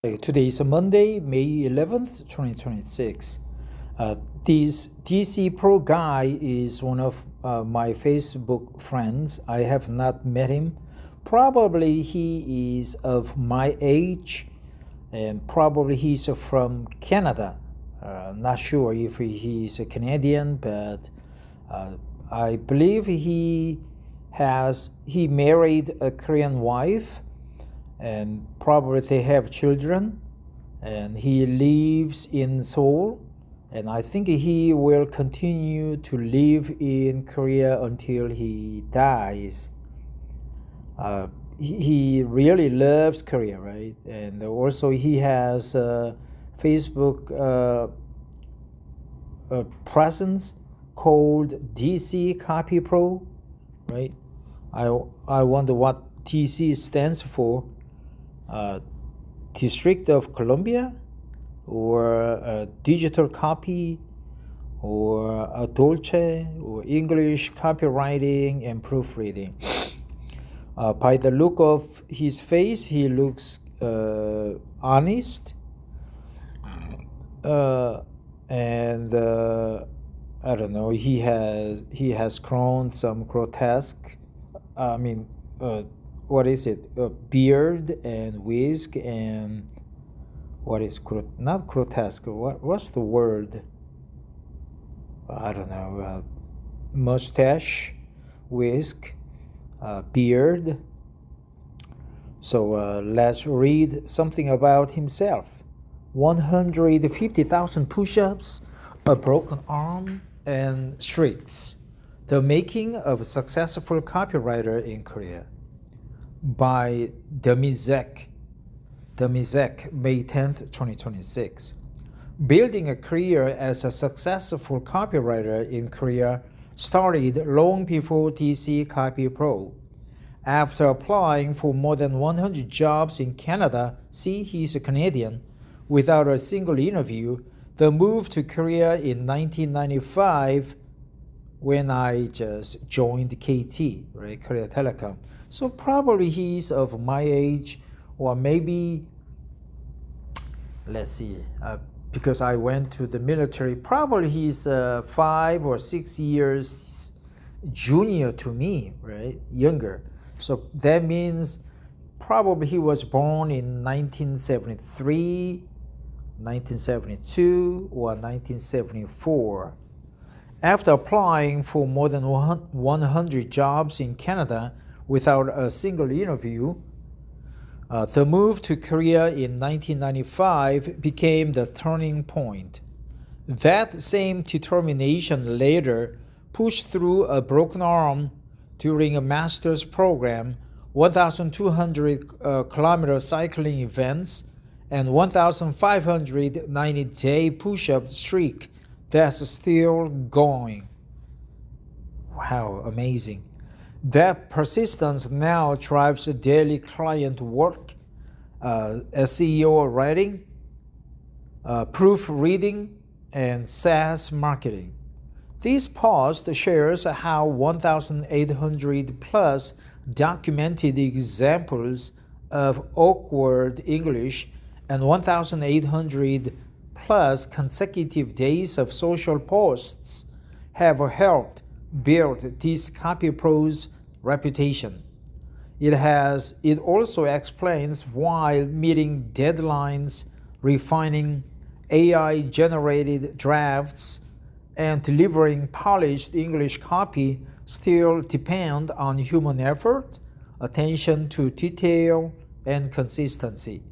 Today is Monday, May 11th, 2026. This DC Pro guy is one of my Facebook friends. I have not met him. Probably he is of my age, and probably he's from Canada. Not sure if he is a Canadian, but I believe he married a Korean wife, and probably they have children, and he lives in Seoul, and I think he will continue to live in Korea until he dies. He really loves Korea, right? And also he has a Facebook presence called DC Copypro, right? I wonder what DC stands for. District of Columbia, or digital copy, or Dolce, or English copywriting and proofreading. By the look of his face, he looks honest, and I don't know. He has grown some grotesque. What is it? Beard and whisk and what is not grotesque? What's the word? I don't know. Mustache, whisk, beard. So let's read something about himself. 150,000 push-ups, a broken arm, and streaks. The making of a successful copywriter in Korea. By Demizek, May 10th, 2026. Building a career as a successful copywriter in Korea started long before DC Copypro. After applying for more than 100 jobs in Canada, see, he's a Canadian, without a single interview, the move to Korea in 1995, when I just joined KT, right, Korea Telecom. So probably he's of my age, or maybe, let's see, because I went to the military, probably he's 5 or 6 years junior to me, right? Younger. So that means probably he was born in 1973, 1972, or 1974. After applying for more than 100 jobs in Canada, without a single interview, the move to Korea in 1995 became the turning point. That same determination later pushed through a broken arm during a master's program, 1,200 kilometer cycling events, and 1,590-day push-up streak that's still going. Wow, amazing. That persistence now drives daily client work, SEO writing, proofreading, and SaaS marketing. This post shares how 1,800 plus documented examples of awkward English and 1,800 plus consecutive days of social posts have helped build this Copypro's reputation. It also explains why meeting deadlines, refining AI-generated drafts, and delivering polished English copy still depend on human effort, attention to detail, and consistency.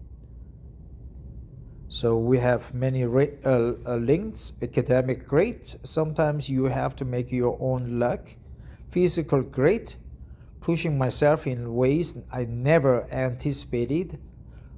So we have many links. Academic great. Sometimes you have to make your own luck. Physical great. Pushing myself in ways I never anticipated,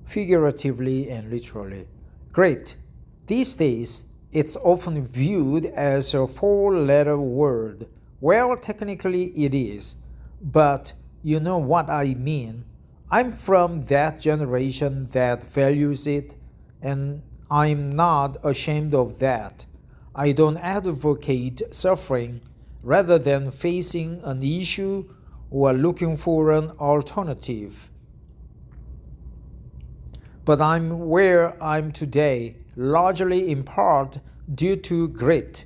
figuratively and literally. Great. These days, it's often viewed as a 4-letter word. Well, technically it is, but you know what I mean. I'm from that generation that values it, and I'm not ashamed of that. I don't advocate suffering rather than facing an issue or looking for an alternative. But I'm where I'm today, largely in part due to grit.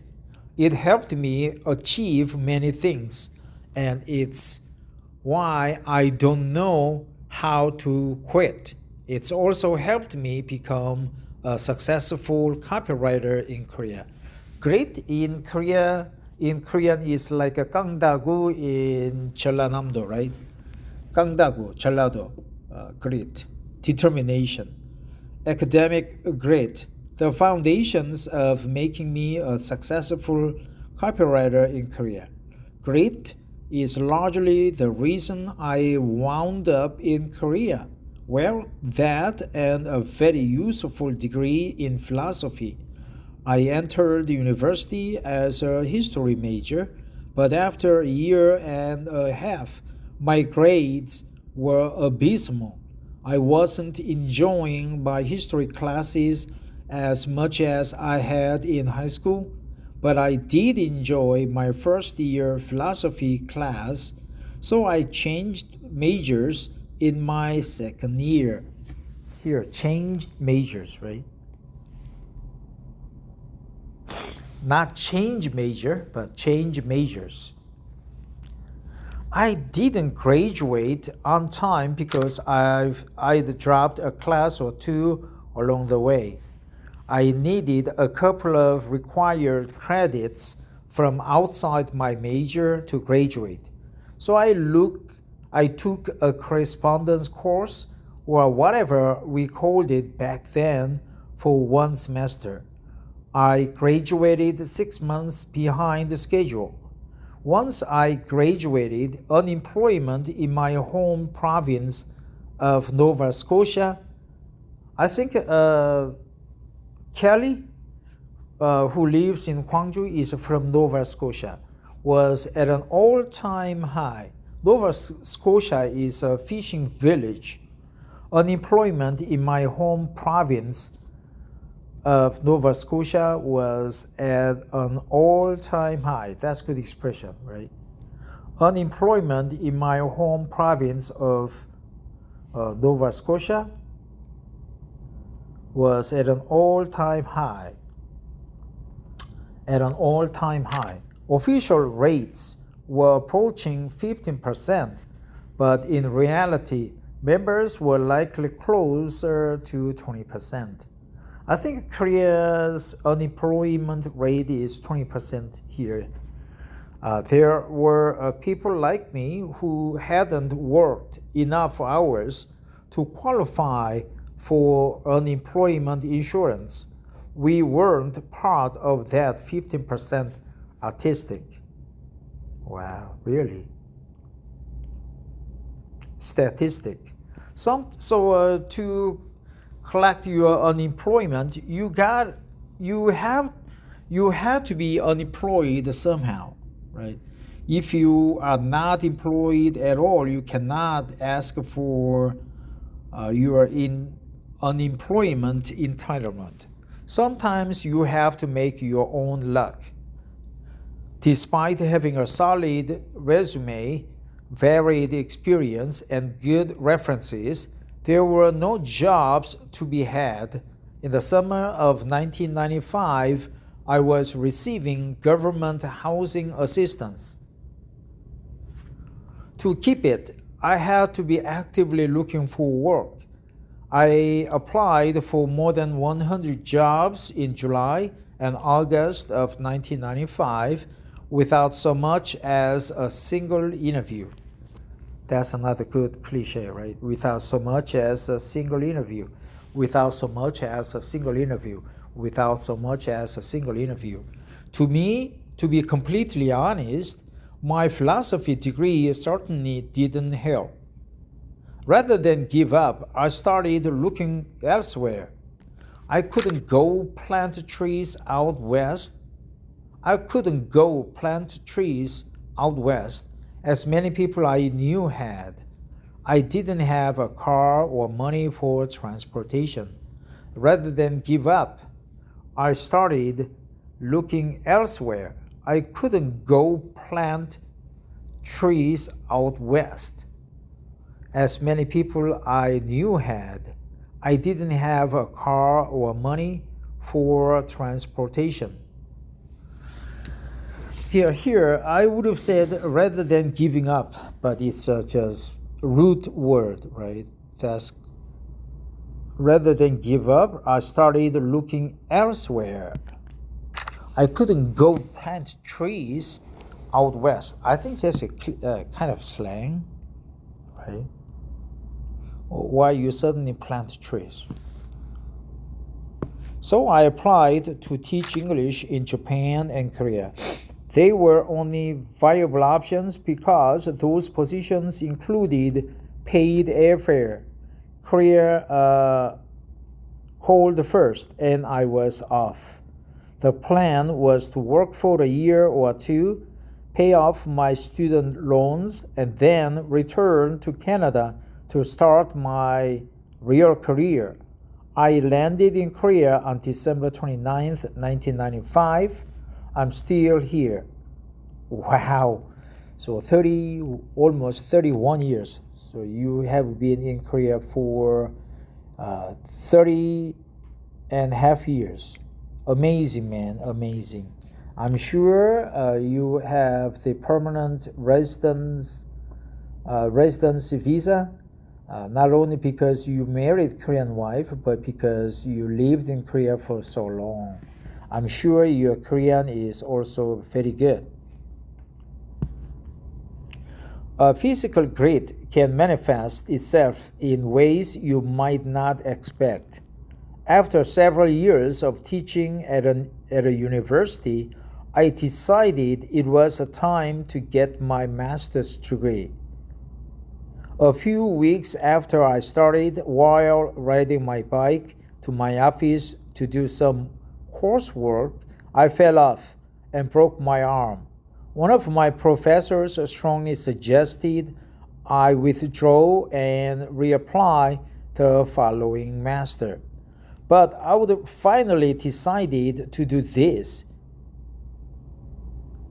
It helped me achieve many things, and it's why I don't know how to quit. It's also helped me become a successful copywriter in Korea. Grit in Korean is like a 깡다구 in 전라남도, right? 깡다구, 전라도, grit, determination, academic grit, the foundations of making me a successful copywriter in Korea. Grit is largely the reason I wound up in Korea. Well, that and a very useful degree in philosophy. I entered university as a history major, but after a year and a half, my grades were abysmal. I wasn't enjoying my history classes as much as I had in high school, but I did enjoy my first year philosophy class, so I changed majors in my second year. Here, changed majors, right? Not change major, but change majors. I didn't graduate on time because I'd dropped a class or two along the way. I needed a couple of required credits from outside my major to graduate. So I took a correspondence course, or whatever we called it back then, for one semester. I graduated 6 months behind the schedule. Once I graduated, unemployment in my home province of Nova Scotia, I think Kelly, who lives in Gwangju, is from Nova Scotia, was at an all-time high. Nova Scotia is a fishing village. Unemployment in my home province of Nova Scotia was at an all-time high. That's a good expression, right? Unemployment in my home province of Nova Scotia was at an all-time high. At an all-time high. Official rates were approaching 15%, but in reality, members were likely closer to 20%. I think Korea's unemployment rate is 20% here. There were people like me who hadn't worked enough hours to qualify for unemployment insurance. We weren't part of that 15% statistic. Wow, really? Statistic. To collect your unemployment, you have to be unemployed somehow, right? If you are not employed at all, you cannot ask for your unemployment entitlement. Sometimes you have to make your own luck. Despite having a solid resume, varied experience, and good references, there were no jobs to be had. In the summer of 1995, I was receiving government housing assistance. To keep it, I had to be actively looking for work. I applied for more than 100 jobs in July and August of 1995 without so much as a single interview. That's another good cliche, right? Without so much as a single interview. Without so much as a single interview. Without so much as a single interview. To me, to be completely honest, my philosophy degree certainly didn't help. Rather than give up, I started looking elsewhere. I couldn't go plant trees out west. As many people I knew had. I didn't have a car or money for transportation. Rather than give up, I started looking elsewhere. I couldn't go plant trees out west, as many people I knew had. I didn't have a car or money for transportation. Here, I would have said rather than giving up, but it's just root word, right? That's rather than give up, I started looking elsewhere. I couldn't go plant trees out west. I think that's a kind of slang, right? Why you suddenly plant trees? So I applied to teach English in Japan and Korea. They were only viable options because those positions included paid airfare. Korea called first, and I was off. The plan was to work for a year or two, pay off my student loans, and then return to Canada to start my real career. I landed in Korea on December 29th, 1995. I'm still here. Wow. So almost 31 years. So you have been in Korea for 30 and a half years. Amazing, man, amazing. I'm sure you have the permanent residency visa, not only because you married Korean wife, but because you lived in Korea for so long. I'm sure your Korean is also very good. Physical grit can manifest itself in ways you might not expect. After several years of teaching at a university, I decided it was a time to get my master's degree. A few weeks after I started, while riding my bike to my office to do some coursework, I fell off and broke my arm. One of my professors strongly suggested I withdraw and reapply the following master. But I would finally decided to do this.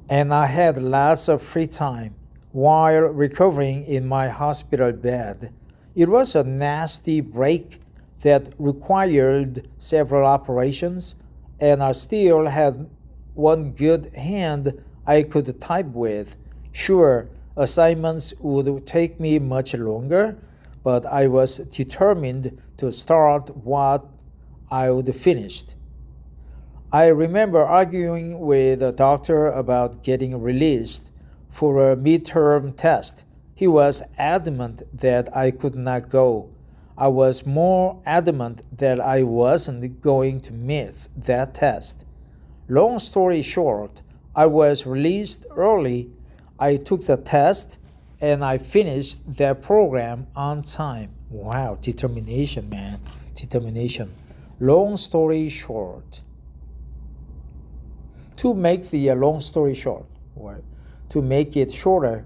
And I had lots of free time while recovering in my hospital bed. It was a nasty break that required several operations, and I still had one good hand I could type with. Sure, assignments would take me much longer, but I was determined to start what I would finish. I remember arguing with a doctor about getting released for a midterm test. He was adamant that I could not go. I was more adamant that I wasn't going to miss that test. Long story short, I was released early. I took the test and I finished that program on time. Wow, determination, man. Determination. Long story short. To make the long story short, or to make it shorter,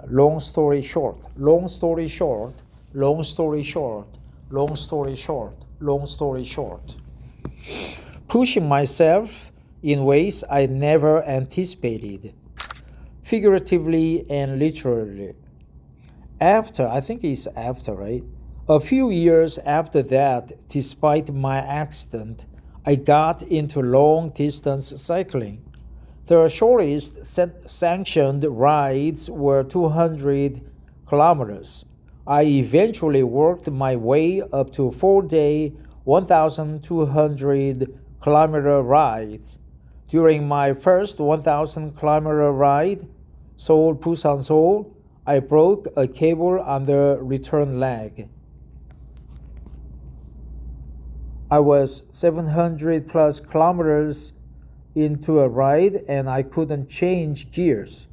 long story short, long story short, long story short, long story short, long story short. Pushing myself in ways I never anticipated, figuratively and literally. I think it's after, right? A few years after that, despite my accident, I got into long-distance cycling. The shortest sanctioned rides were 200 kilometers. I eventually worked my way up to 4-day, 1,200 kilometer rides. During my first 1,000 kilometer ride, Busan Seoul, I broke a cable on the return leg. I was 700 plus kilometers into a ride and I couldn't change gears.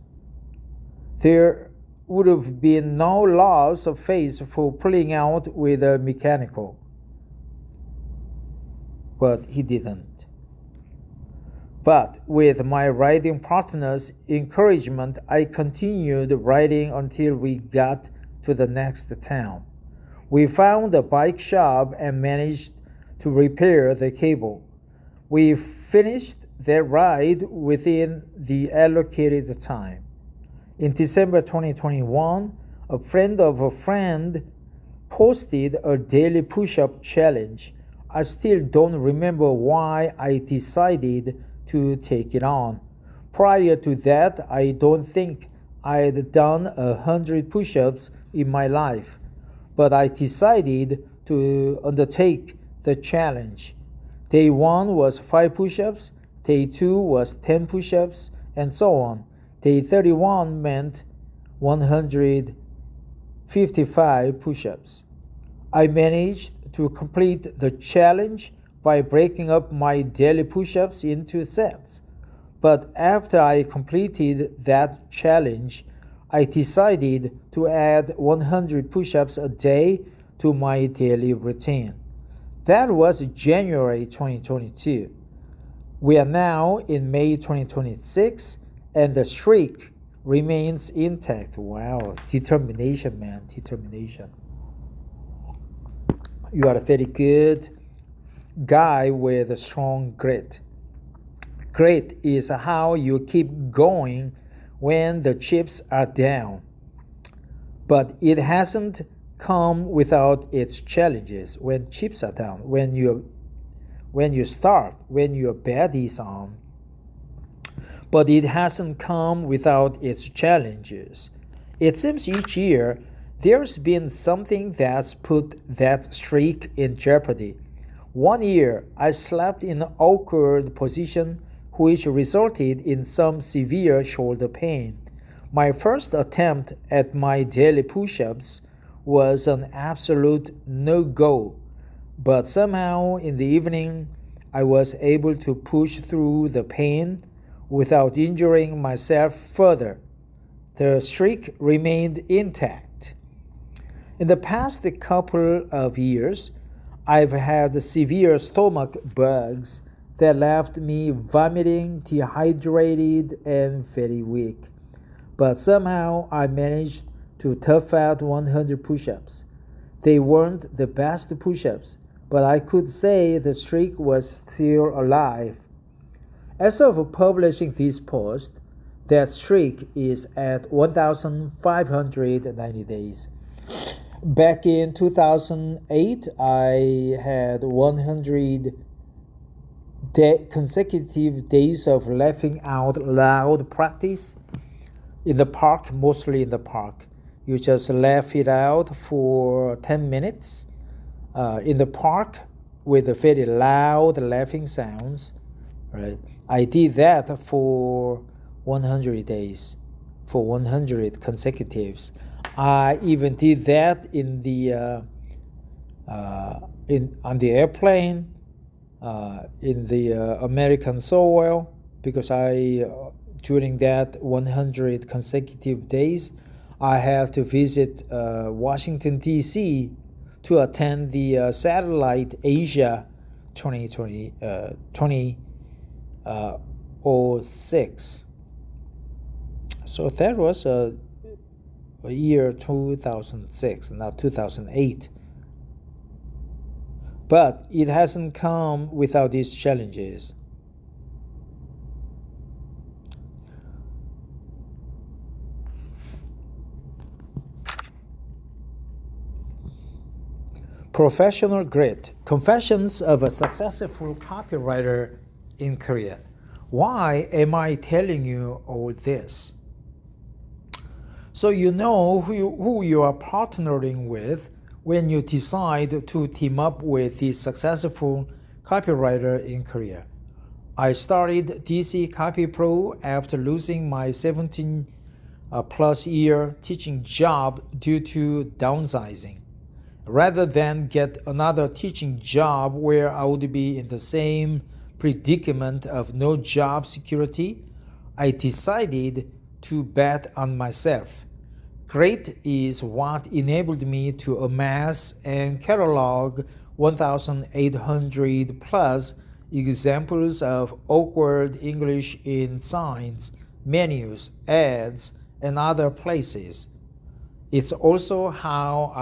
There would have been no loss of face for pulling out with a mechanical. But he didn't. But with my riding partner's encouragement, I continued riding until we got to the next town. We found a bike shop and managed to repair the cable. We finished that ride within the allocated time. In December 2021, a friend of a friend posted a daily push-up challenge. I still don't remember why I decided to take it on. Prior to that, I don't think I'd done 100 push-ups in my life, but I decided to undertake the challenge. Day 1 was 5 push-ups, day 2 was 10 push-ups, and so on. Day 31 meant 155 push-ups. I managed to complete the challenge by breaking up my daily push-ups into sets. But after I completed that challenge, I decided to add 100 push-ups a day to my daily routine. That was January 2022. We are now in May 2026, and the streak remains intact. Wow, determination, man, determination. You are a very good guy with a strong grit. Grit is how you keep going when the chips are down. But it hasn't come without its challenges. When chips are down, when your bet is on. But it hasn't come without its challenges. It seems each year there's been something that's put that streak in jeopardy. One year, I slept in an awkward position which resulted in some severe shoulder pain. My first attempt at my daily push-ups was an absolute no-go, but somehow in the evening, I was able to push through the pain without injuring myself further. The streak remained intact. In the past couple of years, I've had severe stomach bugs that left me vomiting, dehydrated, and very weak. But somehow I managed to tough out 100 push-ups. They weren't the best push-ups, but I could say the streak was still alive. As of publishing this post, that streak is at 1,590 days. Back in 2008, I had 100 consecutive days of laughing out loud practice in the park, mostly in the park. You just laugh it out for 10 minutes in the park with a very loud laughing sounds. Right? I did that for 100 days, for 100 consecutives. I even did that on the airplane, in the American soil, because during that 100 consecutive days, I had to visit Washington, D.C. to attend the Satellite Asia 2006. So that was a year 2006, not 2008. But it hasn't come without these challenges. Professional grit. Confessions of a successful copywriter in Korea. Why am I telling you all this? So you know who you are partnering with when you decide to team up with the successful copywriter in Korea. I started DC Copypro after losing my 17 plus year teaching job due to downsizing. Rather than get another teaching job where I would be in the same predicament of no job security, I decided to bet on myself. Grit is what enabled me to amass and catalog 1,800 plus examples of awkward English in signs, menus, ads, and other places. It's also how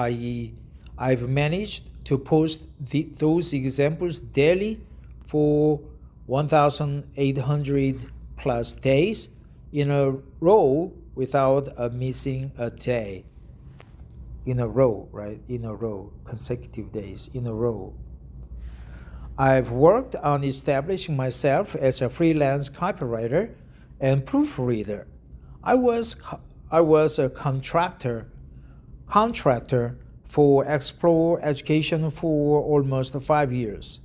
I've managed to post those examples daily for 1,800 plus days in a row without missing a day. in a row, right? In a row, consecutive days in a row. I've worked on establishing myself as a freelance copywriter and proofreader. I was a contractor for Explore Education for almost 5 years.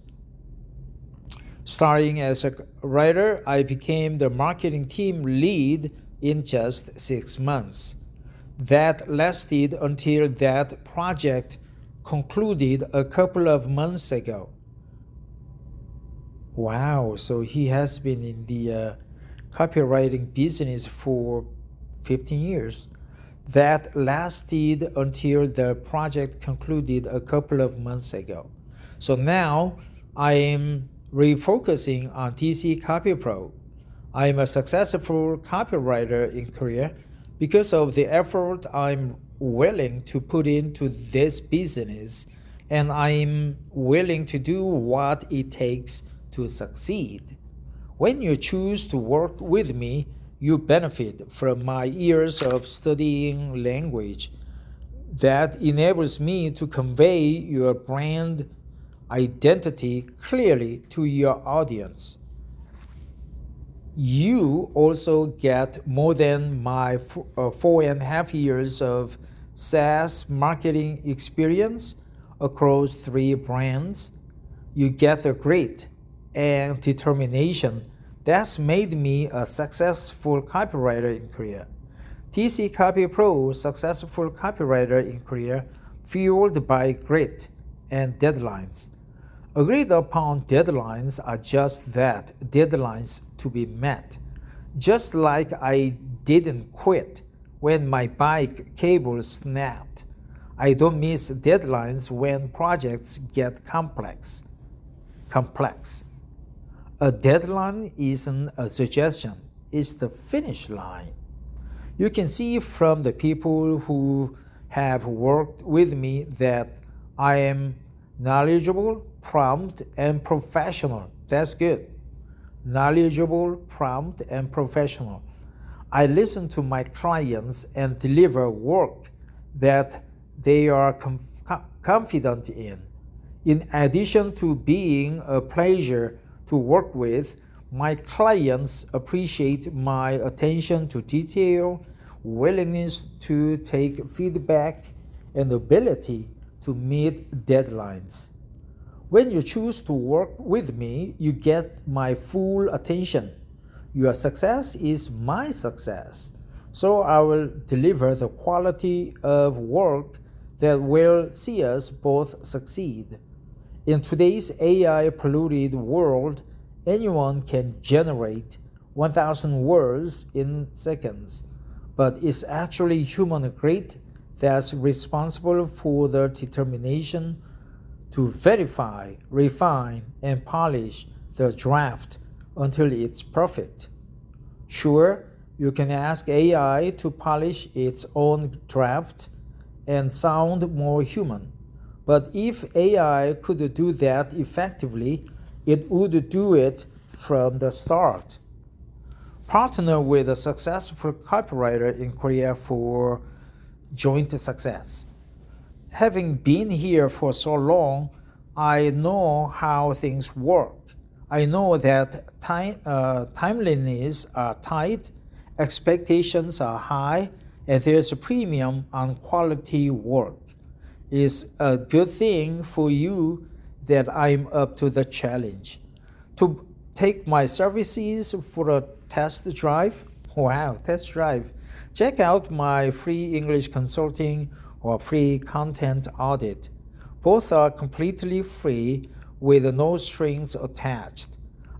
Starting as a writer, I became the marketing team lead in just 6 months. That lasted until that project concluded a couple of months ago. Wow, so he has been in the copywriting business for 15 years. That lasted until the project concluded a couple of months ago. So now I am refocusing on TC Copypro. I am a successful copywriter in Korea because of the effort I'm willing to put into this business, and I'm willing to do what it takes to succeed. When you choose to work with me, you benefit from my years of studying language that enables me to convey your brand identity clearly to your audience. You also get more than my 4.5 years of SaaS marketing experience across 3 brands. You get the grit and determination that's made me a successful copywriter in Korea. TC Copypro, successful copywriter in Korea, fueled by grit and deadlines. Agreed upon deadlines are just that, deadlines to be met. Just like I didn't quit when my bike cable snapped. I don't miss deadlines when projects get complex. A deadline isn't a suggestion, it's the finish line. You can see from the people who have worked with me that I am knowledgeable, prompt, and professional. That's good. Knowledgeable, prompt, and professional. I listen to my clients and deliver work that they are confident in. In addition to being a pleasure to work with, my clients appreciate my attention to detail, willingness to take feedback, and ability to meet deadlines. When you choose to work with me, you get my full attention. Your success is my success. So I will deliver the quality of work that will see us both succeed. In today's AI-polluted world, anyone can generate 1,000 words in seconds, but it's actually human grit that's responsible for the determination to verify, refine, and polish the draft until it's perfect. Sure, you can ask AI to polish its own draft and sound more human. But if AI could do that effectively, it would do it from the start. Partner with a successful copywriter in Korea for joint success. Having been here for so long, I know how things work. I know that timelines are tight, expectations are high, and there's a premium on quality work. It's a good thing for you that I'm up to the challenge. To take my services for a test drive? Wow, test drive. Check out my free English consulting or free content audit. Both are completely free with no strings attached.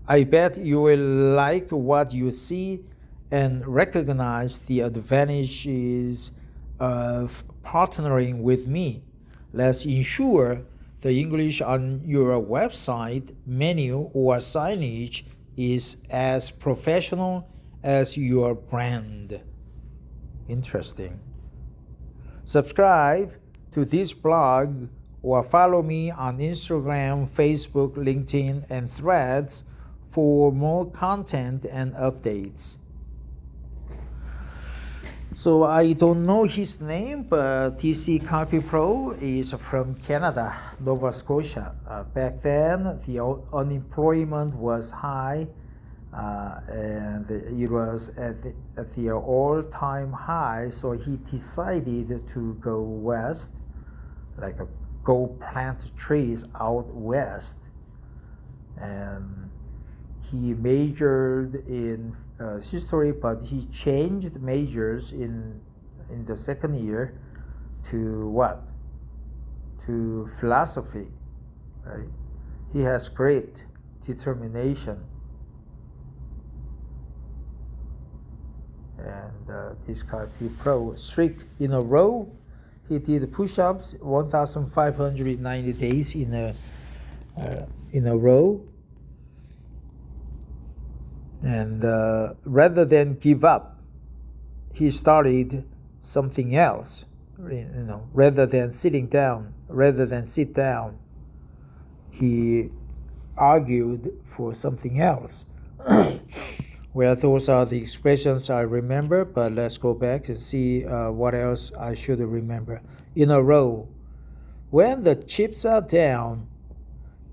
I bet you will like what you see and recognize the advantages of partnering with me. Let's ensure the English on your website, menu, or signage is as professional as your brand. Interesting. Subscribe to this blog or follow me on Instagram, Facebook, LinkedIn, and Threads for more content and updates. So I don't know his name, but TC Copypro is from Canada, Nova Scotia. Back then, the unemployment was high, and it was at the all-time high. So he decided to go west, go plant trees out west, and he majored in history, but he changed majors in the second year to what? To philosophy, right? He has great determination, and this guy, Copypro, streak in a row. He did push-ups 1,590 days in a row. And rather than give up, he started something else. Rather than sit down, he argued for something else. Well, those are the expressions I remember, but let's go back and see what else I should remember. In a row, when the chips are down,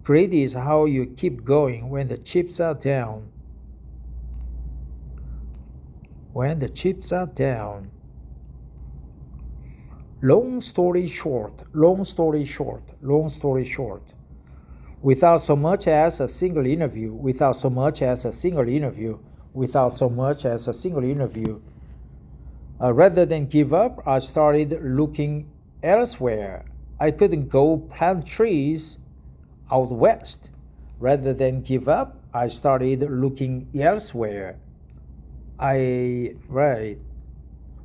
great is how you keep going when the chips are down. When the chips are down. Long story short. Without so much as a single interview. Rather than give up, I started looking elsewhere. I couldn't go plant trees out west. Rather than give up, I started looking elsewhere.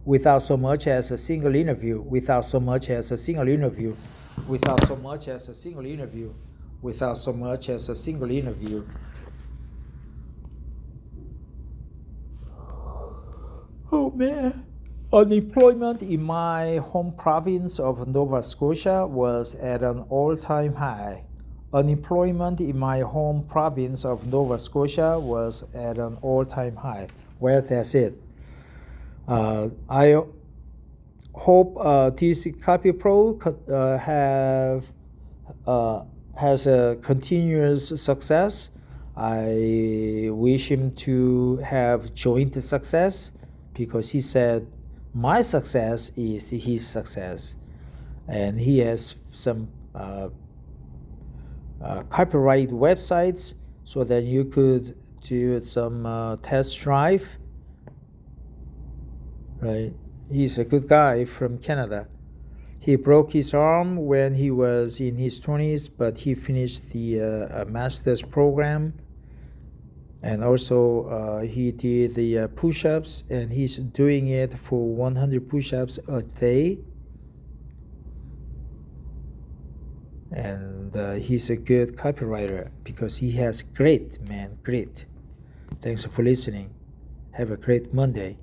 Without so much as a single interview. Oh man. Unemployment in my home province of Nova Scotia was at an all-time high. Well, that's it. I hope this Copypro has a continuous success. I wish him to have joint success, because he said my success is his success, and he has some copyright websites so that you could do some test drive. Right? He's a good guy from Canada. He broke his arm when he was in his 20s, but he finished the master's program. And also he did the push-ups, and he's doing it for 100 push-ups a day. And he's a good copywriter because he has grit. Thanks for listening. Have a great Monday.